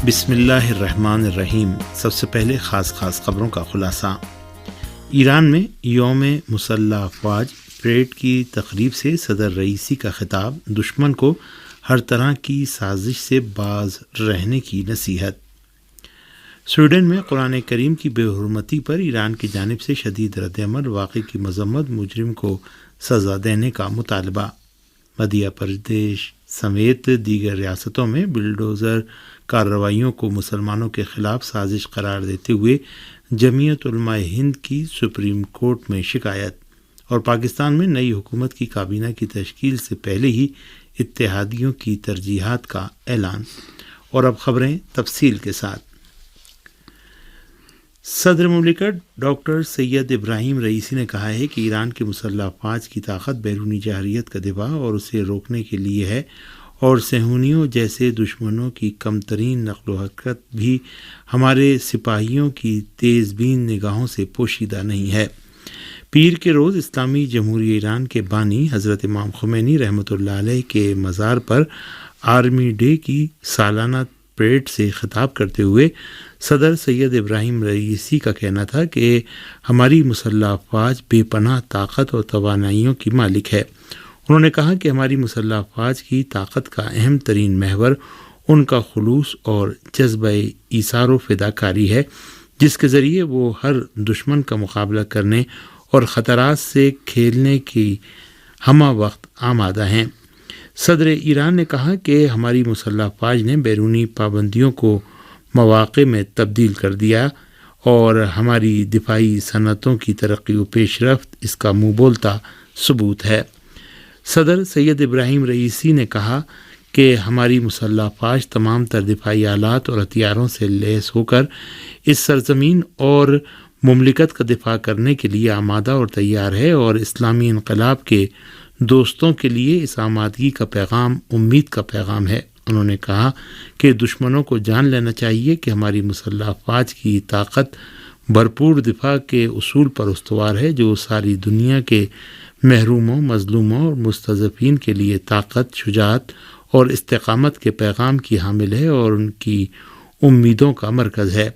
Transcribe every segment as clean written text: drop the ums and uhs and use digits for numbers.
بسم اللہ الرحمن الرحیم۔ سب سے پہلے خاص خبروں کا خلاصہ۔ ایران میں یوم مسلح افواج پریڈ کی تقریب سے صدر رئیسی کا خطاب، دشمن کو ہر طرح کی سازش سے باز رہنے کی نصیحت۔ سویڈن میں قرآن کریم کی بے حرمتی پر ایران کی جانب سے شدید رد عمل، واقعے کی مذمت، مجرم کو سزا دینے کا مطالبہ۔ مدھیہ پردیش سمیت دیگر ریاستوں میں بلڈوزر کارروائیوں کو مسلمانوں کے خلاف سازش قرار دیتے ہوئے جمعیت علماء ہند کی سپریم کورٹ میں شکایت، اور پاکستان میں نئی حکومت کی کابینہ کی تشکیل سے پہلے ہی اتحادیوں کی ترجیحات کا اعلان۔ اور اب خبریں تفصیل کے ساتھ۔ صدر مملکت ڈاکٹر سید ابراہیم رئیسی نے کہا ہے کہ ایران کی مسلح افواج کی طاقت بیرونی جارحیت کا دفاع اور اسے روکنے کے لیے ہے، اور صہیونیوں جیسے دشمنوں کی کم ترین نقل و حرکت بھی ہمارے سپاہیوں کی تیز بین نگاہوں سے پوشیدہ نہیں ہے۔ پیر کے روز اسلامی جمہوریہ ایران کے بانی حضرت امام خمینی رحمۃ اللہ علیہ کے مزار پر آرمی ڈے کی سالانہ پریڈ سے خطاب کرتے ہوئے صدر سید ابراہیم رئیسی کا کہنا تھا کہ ہماری مسلح افواج بے پناہ طاقت اور توانائیوں کی مالک ہے۔ انہوں نے کہا کہ ہماری مسلح افواج کی طاقت کا اہم ترین محور ان کا خلوص اور جذبہ ایثار و فداکاری ہے، جس کے ذریعے وہ ہر دشمن کا مقابلہ کرنے اور خطرات سے کھیلنے کی ہمہ وقت آمادہ ہیں۔ صدر ایران نے کہا کہ ہماری مسلح افواج نے بیرونی پابندیوں کو مواقع میں تبدیل کر دیا، اور ہماری دفاعی صنعتوں کی ترقی و پیش رفت اس کا منہ بولتا ثبوت ہے۔ صدر سید ابراہیم رئیسی نے کہا کہ ہماری مسلح افواج تمام تر دفاعی آلات اور ہتھیاروں سے لیس ہو کر اس سرزمین اور مملکت کا دفاع کرنے کے لیے آمادہ اور تیار ہے، اور اسلامی انقلاب کے دوستوں کے لیے اس آمادگی کا پیغام امید کا پیغام ہے۔ انہوں نے کہا کہ دشمنوں کو جان لینا چاہیے کہ ہماری مسلح افواج کی طاقت بھرپور دفاع کے اصول پر استوار ہے، جو ساری دنیا کے محروموں، مظلوموں اور مستضعفین کے لیے طاقت، شجاعت اور استقامت کے پیغام کی حامل ہے اور ان کی امیدوں کا مرکز ہے۔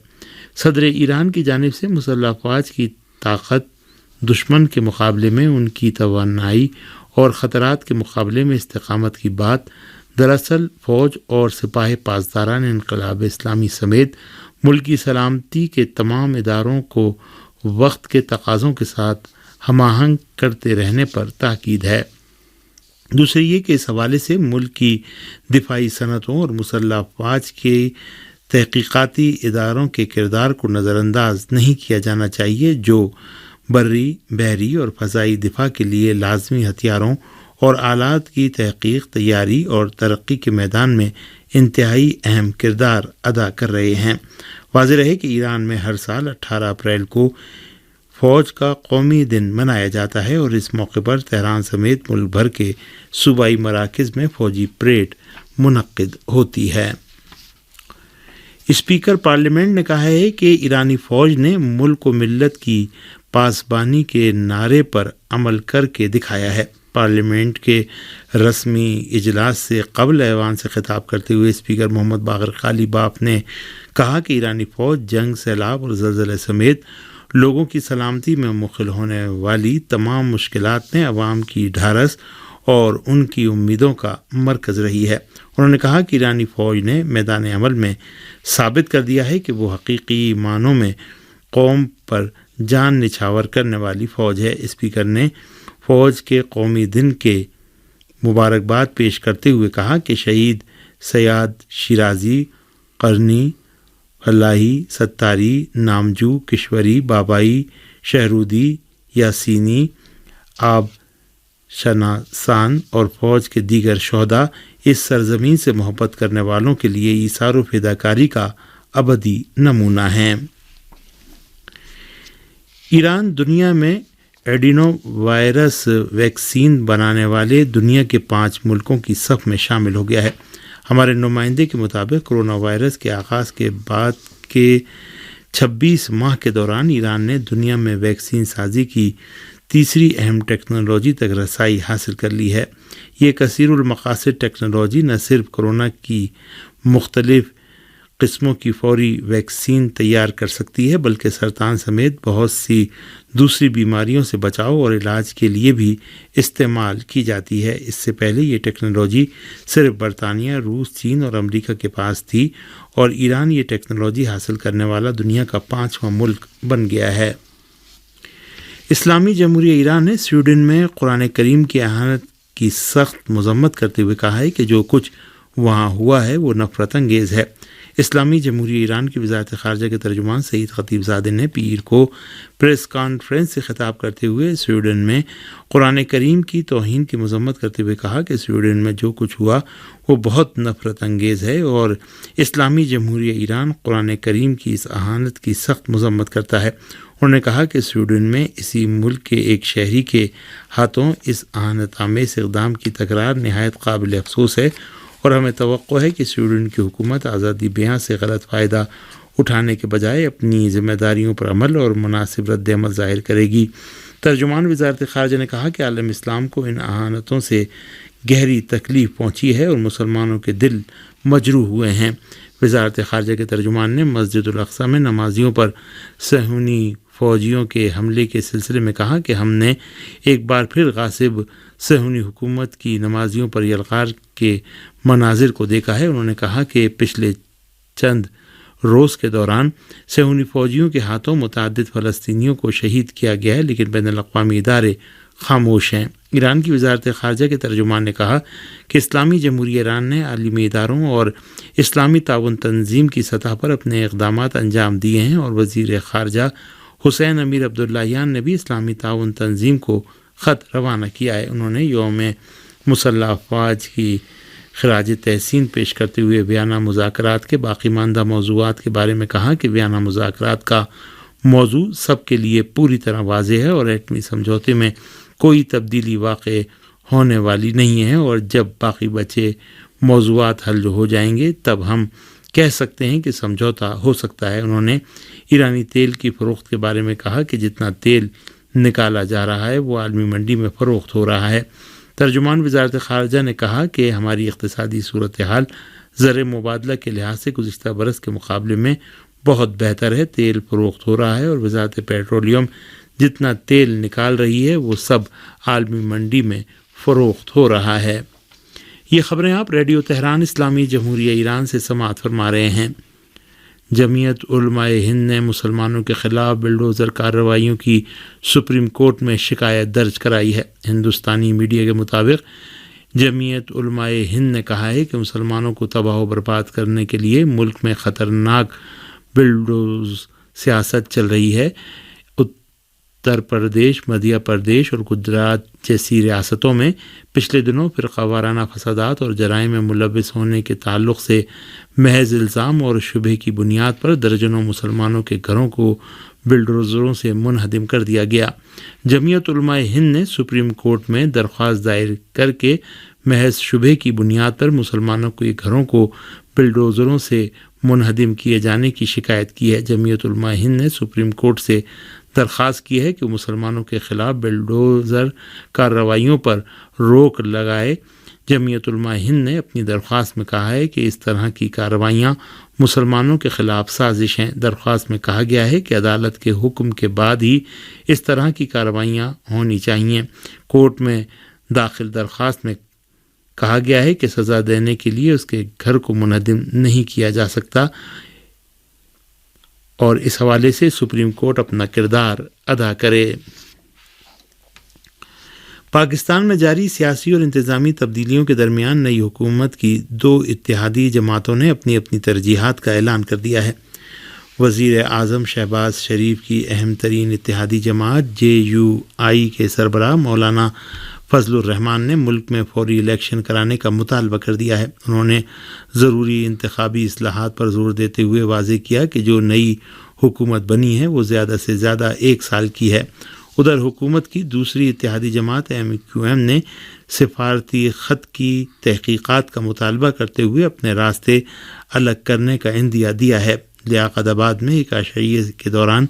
صدر ایران کی جانب سے مسلح افواج کی طاقت، دشمن کے مقابلے میں ان کی توانائی اور خطرات کے مقابلے میں استقامت کی بات دراصل فوج اور سپاہ پاسداران انقلاب اسلامی سمیت ملکی سلامتی کے تمام اداروں کو وقت کے تقاضوں کے ساتھ ہم آہنگ کرتے رہنے پر تاکید ہے۔ دوسری یہ کہ اس حوالے سے ملک کی دفاعی صنعتوں اور مسلح افواج کے تحقیقاتی اداروں کے کردار کو نظر انداز نہیں کیا جانا چاہیے، جو بری، بحری اور فضائی دفاع کے لیے لازمی ہتھیاروں اور آلات کی تحقیق، تیاری اور ترقی کے میدان میں انتہائی اہم کردار ادا کر رہے ہیں۔ واضح رہے کہ ایران میں ہر سال 18 اپریل کو فوج کا قومی دن منایا جاتا ہے، اور اس موقع پر تہران سمیت ملک بھر کے صوبائی مراکز میں فوجی پریڈ منعقد ہوتی ہے۔ اسپیکر پارلیمنٹ نے کہا ہے کہ ایرانی فوج نے ملک و ملت کی پاسبانی کے نعرے پر عمل کر کے دکھایا ہے۔ پارلیمنٹ کے رسمی اجلاس سے قبل ایوان سے خطاب کرتے ہوئے اسپیکر محمد باقر غالیباف نے کہا کہ ایرانی فوج جنگ، سیلاب اور زلزلے سمیت لوگوں کی سلامتی میں مخل ہونے والی تمام مشکلات میں عوام کی ڈھارس اور ان کی امیدوں کا مرکز رہی ہے۔ انہوں نے کہا کہ ایرانی فوج نے میدان عمل میں ثابت کر دیا ہے کہ وہ حقیقی معنوں میں قوم پر جان نچھاور کرنے والی فوج ہے۔ اسپیکر نے فوج کے قومی دن کے مبارکباد پیش کرتے ہوئے کہا کہ شہید سیاد شیرازی، قرنی، فلاحی، ستاری، نامجو، کشوری، بابائی، شہرودی، یاسینی، آب شناسان اور فوج کے دیگر شہداء اس سرزمین سے محبت کرنے والوں کے لیے ایثار و فداکاری کا ابدی نمونہ ہیں۔ ایران دنیا میں ایڈینو وائرس ویکسین بنانے والے دنیا کے 5 ملکوں کی صف میں شامل ہو گیا ہے۔ ہمارے نمائندے کے مطابق کرونا وائرس کے آغاز کے بعد کے 26 ماہ کے دوران ایران نے دنیا میں ویکسین سازی کی تیسری اہم ٹیکنالوجی تک رسائی حاصل کر لی ہے۔ یہ کثیر المقاصد ٹیکنالوجی نہ صرف کرونا کی مختلف قسموں کی فوری ویکسین تیار کر سکتی ہے بلکہ سرطان سمیت بہت سی دوسری بیماریوں سے بچاؤ اور علاج کے لیے بھی استعمال کی جاتی ہے۔ اس سے پہلے یہ ٹیکنالوجی صرف برطانیہ، روس، چین اور امریکہ کے پاس تھی اور ایران یہ ٹیکنالوجی حاصل کرنے والا دنیا کا 5واں ملک بن گیا ہے۔ اسلامی جمہوریہ ایران نے سویڈن میں قرآن کریم کی اہانت کی سخت مذمت کرتے ہوئے کہا ہے کہ جو کچھ وہاں ہوا ہے وہ نفرت انگیز ہے۔ اسلامی جمہوریہ ایران کی وزارت خارجہ کے ترجمان سعید خطیب زادے نے پیر کو پریس کانفرنس سے خطاب کرتے ہوئے سویڈن میں قرآن کریم کی توہین کی مذمت کرتے ہوئے کہا کہ سویڈن میں جو کچھ ہوا وہ بہت نفرت انگیز ہے اور اسلامی جمہوریہ ایران قرآن کریم کی اس اہانت کی سخت مذمت کرتا ہے۔ انہوں نے کہا کہ سویڈن میں اسی ملک کے ایک شہری کے ہاتھوں اس اہانت آمیز اقدام کی تکرار نہایت قابل افسوس ہے اور ہمیں توقع ہے کہ سویڈن کی حکومت آزادی بیان سے غلط فائدہ اٹھانے کے بجائے اپنی ذمہ داریوں پر عمل اور مناسب رد عمل ظاہر کرے گی۔ ترجمان وزارت خارجہ نے کہا کہ عالم اسلام کو ان اہانتوں سے گہری تکلیف پہنچی ہے اور مسلمانوں کے دل مجروح ہوئے ہیں۔ وزارت خارجہ کے ترجمان نے مسجد الاقصی میں نمازیوں پر صہیونی فوجیوں کے حملے کے سلسلے میں کہا کہ ہم نے ایک بار پھر غاصب صہیونی حکومت کی نمازیوں پر یلغار کے مناظر کو دیکھا ہے۔ انہوں نے کہا کہ پچھلے چند روز کے دوران صہیونی فوجیوں کے ہاتھوں متعدد فلسطینیوں کو شہید کیا گیا ہے لیکن بین الاقوامی ادارے خاموش ہیں۔ ایران کی وزارت خارجہ کے ترجمان نے کہا کہ اسلامی جمہوریہ ایران نے عالمی اداروں اور اسلامی تعاون تنظیم کی سطح پر اپنے اقدامات انجام دیے ہیں اور وزیر خارجہ حسین امیر عبداللہیان نے بھی اسلامی تعاون تنظیم کو خط روانہ کیا ہے۔ انہوں نے یوم مسلح افواج کی خراج تحسین پیش کرتے ہوئے ویانا مذاکرات کے باقی ماندہ موضوعات کے بارے میں کہا کہ ویانا مذاکرات کا موضوع سب کے لیے پوری طرح واضح ہے اور ایٹمی سمجھوتے میں کوئی تبدیلی واقع ہونے والی نہیں ہے اور جب باقی بچے موضوعات حل ہو جائیں گے تب ہم کہہ سکتے ہیں کہ سمجھوتا ہو سکتا ہے۔ انہوں نے ایرانی تیل کی فروخت کے بارے میں کہا کہ جتنا تیل نکالا جا رہا ہے وہ عالمی منڈی میں فروخت ہو رہا ہے۔ ترجمان وزارت خارجہ نے کہا کہ ہماری اقتصادی صورتحال زر مبادلہ کے لحاظ سے گزشتہ برس کے مقابلے میں بہت بہتر ہے، تیل فروخت ہو رہا ہے اور وزارت پیٹرولیم جتنا تیل نکال رہی ہے وہ سب عالمی منڈی میں فروخت ہو رہا ہے۔ یہ خبریں آپ ریڈیو تہران اسلامی جمہوریہ ایران سے سماعت فرما رہے ہیں۔ جمعیت علماء ہند نے مسلمانوں کے خلاف بلڈوزر کارروائیوں کی سپریم کورٹ میں شکایت درج کرائی ہے۔ ہندوستانی میڈیا کے مطابق جمعیت علماء ہند نے کہا ہے کہ مسلمانوں کو تباہ و برباد کرنے کے لیے ملک میں خطرناک بلڈوز سیاست چل رہی ہے۔ اتر پردیش، مدھیہ پردیش اور گجرات جیسی ریاستوں میں پچھلے دنوں فرقہ وارانہ فسادات اور جرائم میں ملوث ہونے کے تعلق سے محض الزام اور شبہ کی بنیاد پر درجنوں مسلمانوں کے گھروں کو بلڈوزروں سے منہدم کر دیا گیا۔ جمعیت علماء ہند نے سپریم کورٹ میں درخواست دائر کر کے محض شبہ کی بنیاد پر مسلمانوں کے گھروں کو بلڈوزروں سے منہدم کیے جانے کی شکایت کی ہے۔ جمعیت علماء ہند نے سپریم کورٹ سے درخواست کی ہے کہ مسلمانوں کے خلاف بلڈوزر کارروائیوں پر روک لگائے۔ جمعیت علماء ہند نے اپنی درخواست میں کہا ہے کہ اس طرح کی کارروائیاں مسلمانوں کے خلاف سازش ہیں۔ درخواست میں کہا گیا ہے کہ عدالت کے حکم کے بعد ہی اس طرح کی کارروائیاں ہونی چاہیے۔ کورٹ میں داخل درخواست میں کہا گیا ہے کہ سزا دینے کے لیے اس کے گھر کو منہدم نہیں کیا جا سکتا اور اس حوالے سے سپریم کورٹ اپنا کردار ادا کرے۔ پاکستان میں جاری سیاسی اور انتظامی تبدیلیوں کے درمیان نئی حکومت کی 2 اتحادی جماعتوں نے اپنی اپنی ترجیحات کا اعلان کر دیا ہے۔ وزیر اعظم شہباز شریف کی اہم ترین اتحادی جماعت JUI کے سربراہ مولانا فضل الرحمان نے ملک میں فوری الیکشن کرانے کا مطالبہ کر دیا ہے۔ انہوں نے ضروری انتخابی اصلاحات پر زور دیتے ہوئے واضح کیا کہ جو نئی حکومت بنی ہے وہ زیادہ سے زیادہ 1 سال کی ہے۔ ادھر حکومت کی دوسری اتحادی جماعت MQM نے سفارتی خط کی تحقیقات کا مطالبہ کرتے ہوئے اپنے راستے الگ کرنے کا عندیہ دیا ہے۔ لیاقت آباد میں ایک عشائیے کے دوران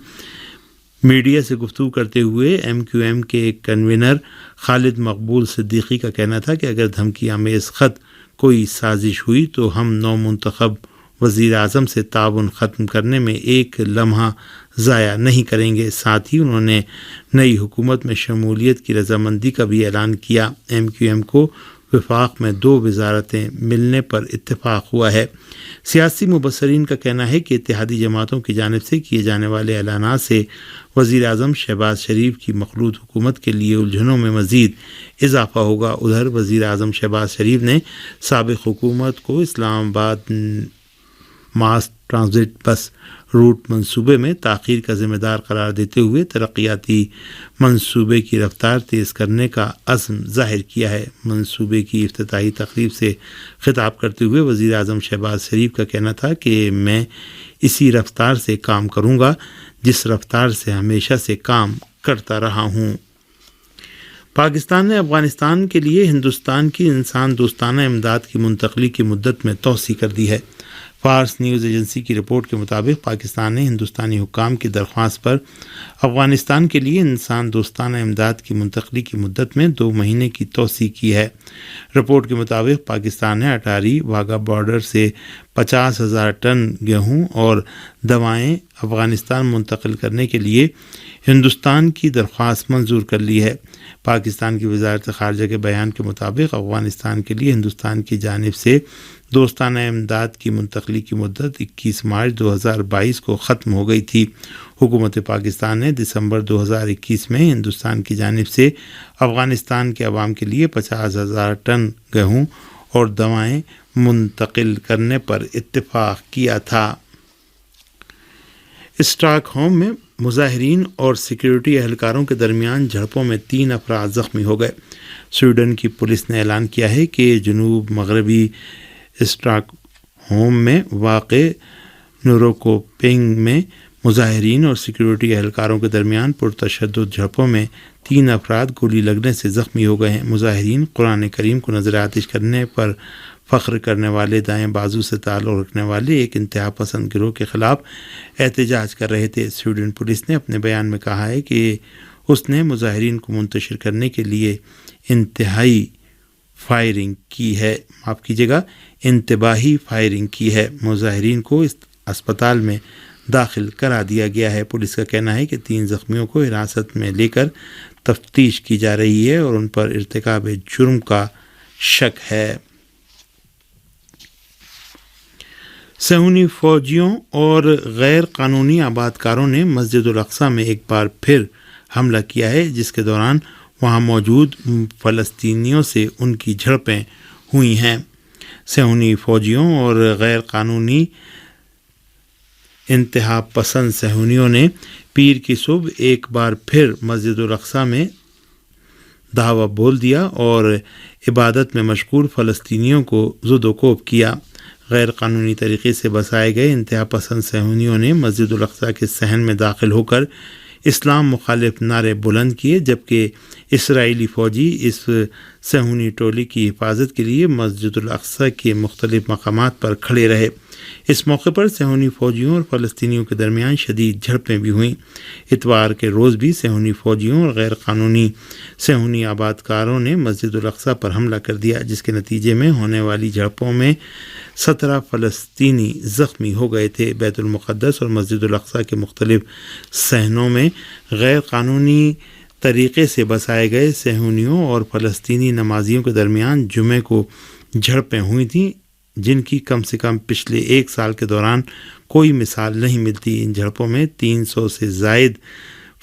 میڈیا سے گفتگو کرتے ہوئے MQM کے ایک کنوینر خالد مقبول صدیقی کا کہنا تھا کہ اگر دھمکی آمیز خط کوئی سازش ہوئی تو ہم نو منتخب وزیر اعظم سے تعاون ختم کرنے میں ایک لمحہ ضائع نہیں کریں گے۔ ساتھ ہی انہوں نے نئی حکومت میں شمولیت کی رضامندی کا بھی اعلان کیا۔ MQM کو وفاق میں 2 وزارتیں ملنے پر اتفاق ہوا ہے۔ سیاسی مبصرین کا کہنا ہے کہ اتحادی جماعتوں کی جانب سے کیے جانے والے اعلانات سے وزیر اعظم شہباز شریف کی مخلوط حکومت کے لیے الجھنوں میں مزید اضافہ ہوگا۔ ادھر وزیر اعظم شہباز شریف نے سابق حکومت کو اسلام آباد ماس ٹرانزٹ بس روٹ منصوبے میں تاخیر کا ذمہ دار قرار دیتے ہوئے ترقیاتی منصوبے کی رفتار تیز کرنے کا عزم ظاہر کیا ہے۔ منصوبے کی افتتاحی تقریب سے خطاب کرتے ہوئے وزیر اعظم شہباز شریف کا کہنا تھا کہ میں اسی رفتار سے کام کروں گا جس رفتار سے ہمیشہ سے کام کرتا رہا ہوں۔ پاکستان نے افغانستان کے لیے ہندوستان کی انسان دوستانہ امداد کی منتقلی کی مدت میں توسیع کر دی ہے۔ فارس نیوز ایجنسی کی رپورٹ کے مطابق پاکستان نے ہندوستانی حکام کی درخواست پر افغانستان کے لیے انسان دوستانہ امداد کی منتقلی کی مدت میں 2 مہینے کی توسیع کی ہے۔ رپورٹ کے مطابق پاکستان نے اٹاری واگا بارڈر سے 50,000 ٹن گیہوں اور دوائیں افغانستان منتقل کرنے کے لیے ہندوستان کی درخواست منظور کر لی ہے۔ پاکستان کی وزارت خارجہ کے بیان کے مطابق افغانستان کے لیے ہندوستان کی جانب سے دوستانہ امداد کی منتقلی کی مدت 21 مارچ 2022 کو ختم ہو گئی تھی۔ حکومت پاکستان نے دسمبر 2021 میں ہندوستان کی جانب سے افغانستان کے عوام کے لیے 50,000 ٹن گیہوں اور دوائیں منتقل کرنے پر اتفاق کیا تھا۔ اسٹاک ہوم میں مظاہرین اور سیکیورٹی اہلکاروں کے درمیان جھڑپوں میں 3 افراد زخمی ہو گئے۔ سویڈن کی پولیس نے اعلان کیا ہے کہ جنوب مغربی اسٹاک ہوم میں واقع نوروکوپنگ میں مظاہرین اور سیکیورٹی اہلکاروں کے درمیان پرتشدد جھڑپوں میں 3 افراد گولی لگنے سے زخمی ہو گئے ہیں۔ مظاہرین قرآن کریم کو نظر آتش کرنے پر فخر کرنے والے دائیں بازو سے تعلق رکھنے والے ایک انتہا پسند گروہ کے خلاف احتجاج کر رہے تھے۔ سویڈن پولیس نے اپنے بیان میں کہا ہے کہ اس نے مظاہرین کو منتشر کرنے کے لیے انتباہی فائرنگ کی ہے۔ مظاہرین کو اس اسپتال میں داخل کرا دیا گیا ہے۔ پولیس کا کہنا ہے کہ 3 زخمیوں کو حراست میں لے کر تفتیش کی جا رہی ہے اور ان پر ارتکاب جرم کا شک ہے۔ صہیونی فوجیوں اور غیر قانونی آبادکاروں نے مسجد الاقصی میں ایک بار پھر حملہ کیا ہے، جس کے دوران وہاں موجود فلسطینیوں سے ان کی جھڑپیں ہوئی ہیں۔ صہیونی فوجیوں اور غیر قانونی انتہا پسند صہیونیوں نے پیر کی صبح ایک بار پھر مسجد الاقصی میں دعویٰ بول دیا اور عبادت میں مشغول فلسطینیوں کو زد و کوب کیا۔ غیر قانونی طریقے سے بسائے گئے انتہا پسند صہیونیوں نے مسجد الاقصی کے صحن میں داخل ہو کر اسلام مخالف نعرے بلند کیے، جبکہ اسرائیلی فوجی اس صہیونی ٹولی کی حفاظت کے لیے مسجد الاقصی کے مختلف مقامات پر کھڑے رہے۔ اس موقع پر صہیونی فوجیوں اور فلسطینیوں کے درمیان شدید جھڑپیں بھی ہوئیں۔ اتوار کے روز بھی صہیونی فوجیوں اور غیر قانونی صہیونی آبادکاروں نے مسجد الاقصی پر حملہ کر دیا، جس کے نتیجے میں ہونے والی جھڑپوں میں 17 فلسطینی زخمی ہو گئے تھے۔ بیت المقدس اور مسجد الاقصی کے مختلف صحنوں میں غیر قانونی طریقے سے بسائے گئے صہیونیوں اور فلسطینی نمازیوں کے درمیان جمعے کو جھڑپیں ہوئی تھیں، جن کی کم سے کم پچھلے 1 سال کے دوران کوئی مثال نہیں ملتی۔ ان جھڑپوں میں 300 سے زائد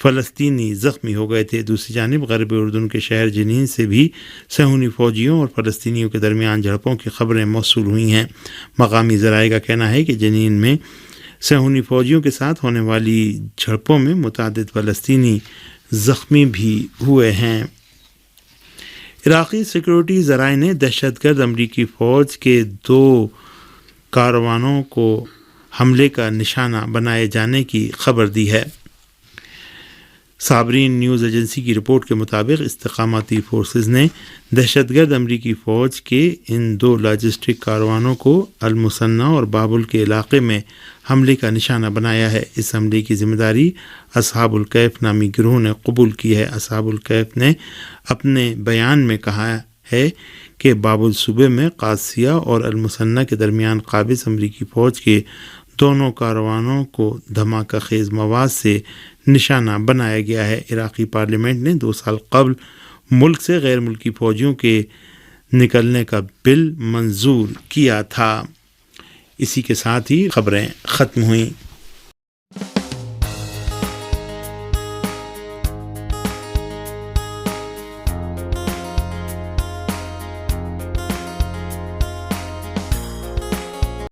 فلسطینی زخمی ہو گئے تھے۔ دوسری جانب غربی اردن کے شہر جنین سے بھی صہیونی فوجیوں اور فلسطینیوں کے درمیان جھڑپوں کی خبریں موصول ہوئی ہیں۔ مقامی ذرائع کا کہنا ہے کہ جنین میں صہیونی فوجیوں کے ساتھ ہونے والی جھڑپوں میں متعدد فلسطینی زخمی بھی ہوئے ہیں۔ عراقی سیکورٹی ذرائع نے دہشت گرد امریکی فوج کے 2 کاروانوں کو حملے کا نشانہ بنائے جانے کی خبر دی ہے۔ صابرین نیوز ایجنسی کی رپورٹ کے مطابق استقامتی فورسز نے دہشت گرد امریکی فوج کے ان 2 لاجسٹک کاروانوں کو المثنی اور بابل کے علاقے میں حملے کا نشانہ بنایا ہے۔ اس حملے کی ذمہ داری اصحاب الکہف نامی گروہ نے قبول کی ہے۔ اصحاب الکہف نے اپنے بیان میں کہا ہے کہ باب الصوبہ میں قادسیہ اور المثنہ کے درمیان قابض امریکی فوج کے دونوں کاروانوں کو دھماکہ خیز مواد سے نشانہ بنایا گیا ہے۔ عراقی پارلیمنٹ نے 2 سال قبل ملک سے غیر ملکی فوجیوں کے نکلنے کا بل منظور کیا تھا۔ اسی کے ساتھ ہی خبریں ختم ہوئیں۔